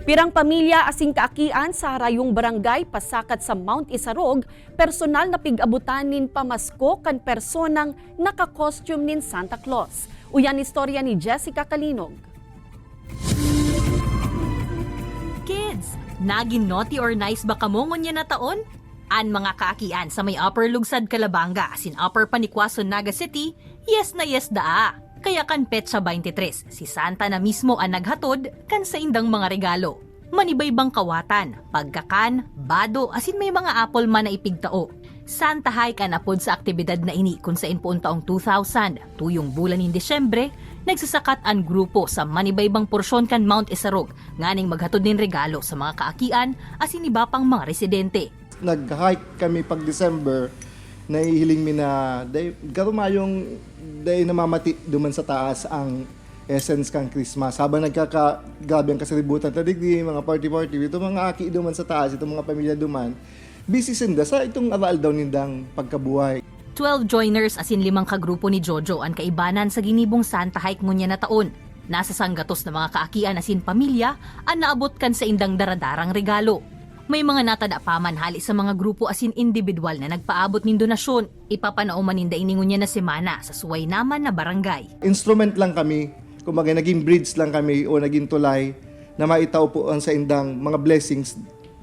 Pirang pamilya asing kaakian sa harayong barangay pasakat sa Mount Isarog, personal na pig-abutanin pamasko kan personang naka-costume nin Santa Claus. Uyan istorya ni Jessica Kalinog. Kids, naging naughty or nice ba kamongon niya na taon? An mga kaakian sa may Upper Lugsad, Calabanga, sin Upper Panikwason, Naga City, yes na yes daa. Kaya kan Petsa 23, si Santa na mismo ang naghatod kan sa indang mga regalo. Manibaybang kawatan, pagkakan, bado, asin may mga apple man na ipigtao. Santa hike kan apod sa aktibidad na ini kung sa inpuon taong 2000, tuyong bulan ng Desyembre, nagsasakat ang grupo sa manibaybang porsyon kan Mount Isarog, nganing maghatod nin regalo sa mga kaakian asin iba pang mga residente. Nag-hike kami pag December, nahihiling mi na garumayong namamati duman sa taas ang essence kang Christmas. Habang nagkakagrabe ang kasalibutan, tadigdi, mga party-party, ito mga aki duman sa taas, itong mga pamilya duman, busy sinda sa itong aral daw nindang pagkabuhay. 12 joiners asin 5 kagrupo ni Jojo ang kaibanan sa ginibong Santa hike ngunya na taon. Nasa sanggatos na mga kaakian asin pamilya ang naabot kan sa indang daradarang regalo. May mga natada paman hali sa mga grupo asin individual na nagpaabot nin donasyon. Ipapanauman ninda iningunya na semana sa suway naman na barangay. Instrument lang kami, kumbaga naging bridge lang kami o naging tulay na maitaw po sa indang mga blessings,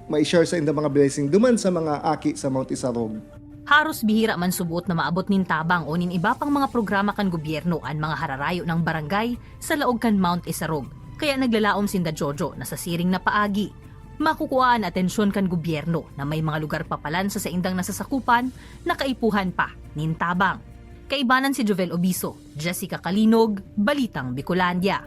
ma-share sa indang mga blessings duman sa mga aki sa Mount Isarog. Haros bihira man subuot na maabot nin tabang o nin iba pang mga programa kan gobyerno ang mga hararayo ng barangay sa laog kan Mount Isarog. Kaya naglalaom sinda Jojo na sa siring na paagi. Makukuhaan atensyon kan gobyerno na may mga lugar papalan sa indang nasasakupan na kaipuhan pa nin tabang. Kaibanan si Jovel Obiso, Jessica Kalinog, Balitang Bicolandia.